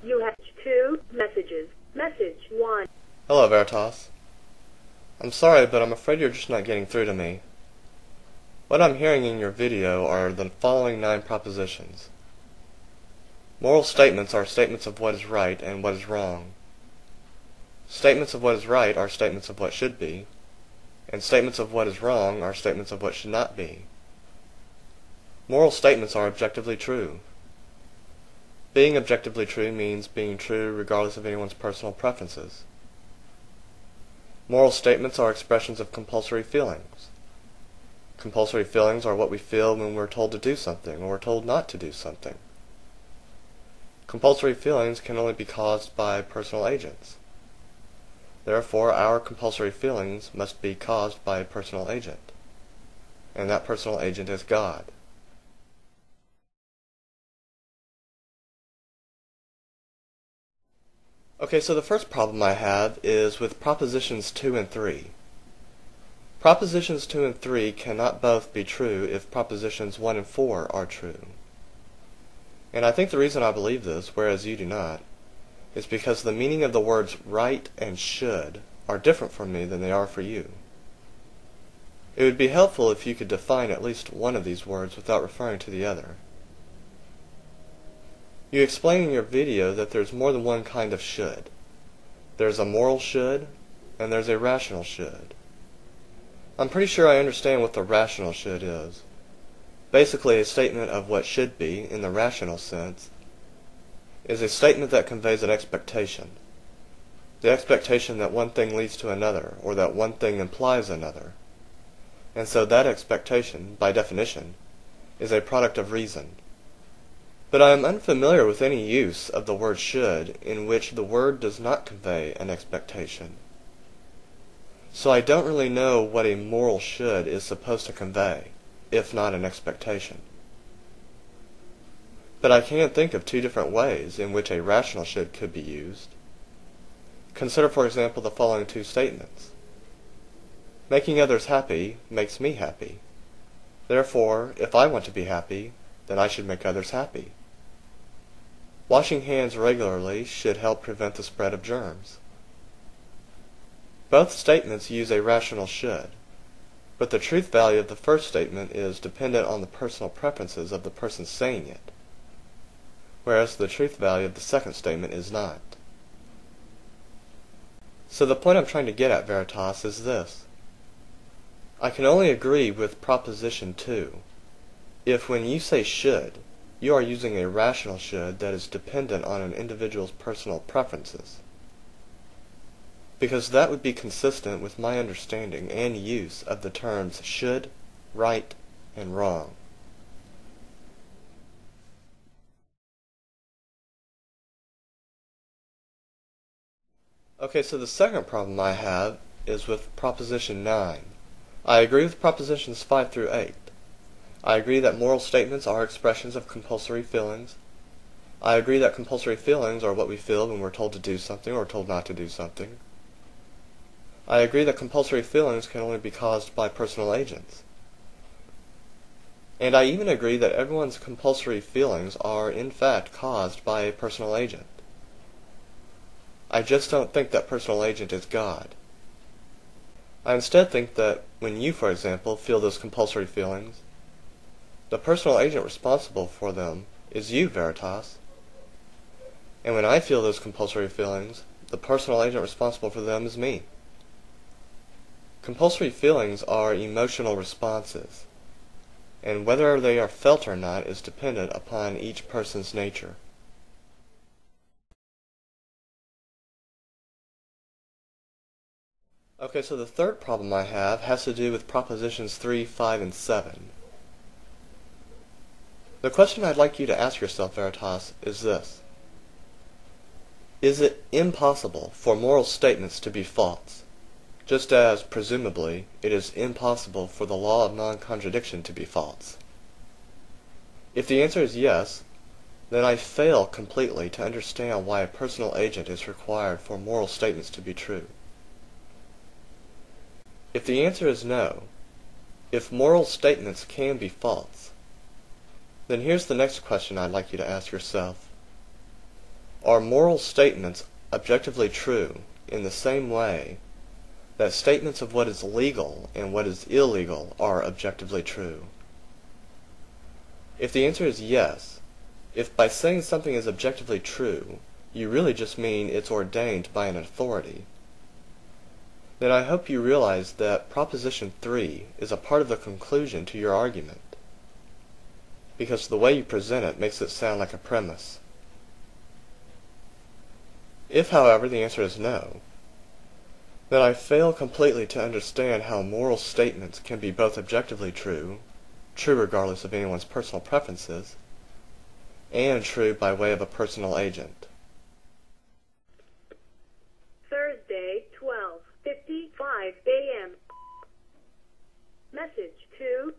You have 2 messages. Message 1. Hello, Veritas. I'm sorry, but I'm afraid you're just not getting through to me. What I'm hearing in your video are the following 9 propositions. Moral statements are statements of what is right and what is wrong. Statements of what is right are statements of what should be, and statements of what is wrong are statements of what should not be. Moral statements are objectively true. Being objectively true means being true regardless of anyone's personal preferences. Moral statements are expressions of compulsory feelings. Compulsory feelings are what we feel when we're told to do something or we're told not to do something. Compulsory feelings can only be caused by personal agents. Therefore, our compulsory feelings must be caused by a personal agent, and that personal agent is God. Okay, so the first problem I have is with propositions 2 and 3. Propositions 2 and 3 cannot both be true if propositions 1 and 4 are true. And I think the reason I believe this, whereas you do not, is because the meaning of the words right and should are different for me than they are for you. It would be helpful if you could define at least one of these words without referring to the other. You explain in your video that there's more than one kind of should. There's a moral should, and there's a rational should. I'm pretty sure I understand what the rational should is. Basically, a statement of what should be, in the rational sense, is a statement that conveys an expectation. The expectation that one thing leads to another, or that one thing implies another. And so that expectation, by definition, is a product of reason. But I am unfamiliar with any use of the word should in which the word does not convey an expectation. So I don't really know what a moral should is supposed to convey, if not an expectation. But I can think of 2 different ways in which a rational should could be used. Consider, for example, the following 2 statements. Making others happy makes me happy. Therefore, if I want to be happy, then I should make others happy. Washing hands regularly should help prevent the spread of germs. Both statements use a rational should, but the truth value of the first statement is dependent on the personal preferences of the person saying it, whereas the truth value of the second statement is not. So the point I'm trying to get at, Veritas, is this. I can only agree with proposition 2 if when you say should, you are using a rational should that is dependent on an individual's personal preferences, because that would be consistent with my understanding and use of the terms should, right, and wrong. Okay, so the second problem I have is with proposition 9. I agree with propositions 5 through 8. I agree that moral statements are expressions of compulsory feelings. I agree that compulsory feelings are what we feel when we're told to do something or told not to do something. I agree that compulsory feelings can only be caused by personal agents. And I even agree that everyone's compulsory feelings are in fact caused by a personal agent. I just don't think that personal agent is God. I instead think that when you, for example, feel those compulsory feelings, the personal agent responsible for them is you, Veritas. And when I feel those compulsory feelings, the personal agent responsible for them is me. Compulsory feelings are emotional responses, and whether they are felt or not is dependent upon each person's nature. Okay, so the third problem I have has to do with propositions 3, 5, and 7. The question I'd like you to ask yourself, Veritas, is this. Is it impossible for moral statements to be false, just as, presumably, it is impossible for the law of non-contradiction to be false? If the answer is yes, then I fail completely to understand why a personal agent is required for moral statements to be true. If the answer is no, if moral statements can be false, then here's the next question I'd like you to ask yourself. Are moral statements objectively true in the same way that statements of what is legal and what is illegal are objectively true? If the answer is yes, if by saying something is objectively true, you really just mean it's ordained by an authority, then I hope you realize that Proposition 3 is a part of the conclusion to your argument, because the way you present it makes it sound like a premise. If, however, the answer is no, then I fail completely to understand how moral statements can be both objectively true regardless of anyone's personal preferences, and true by way of a personal agent. Thursday, 12:55 a.m. Message 2.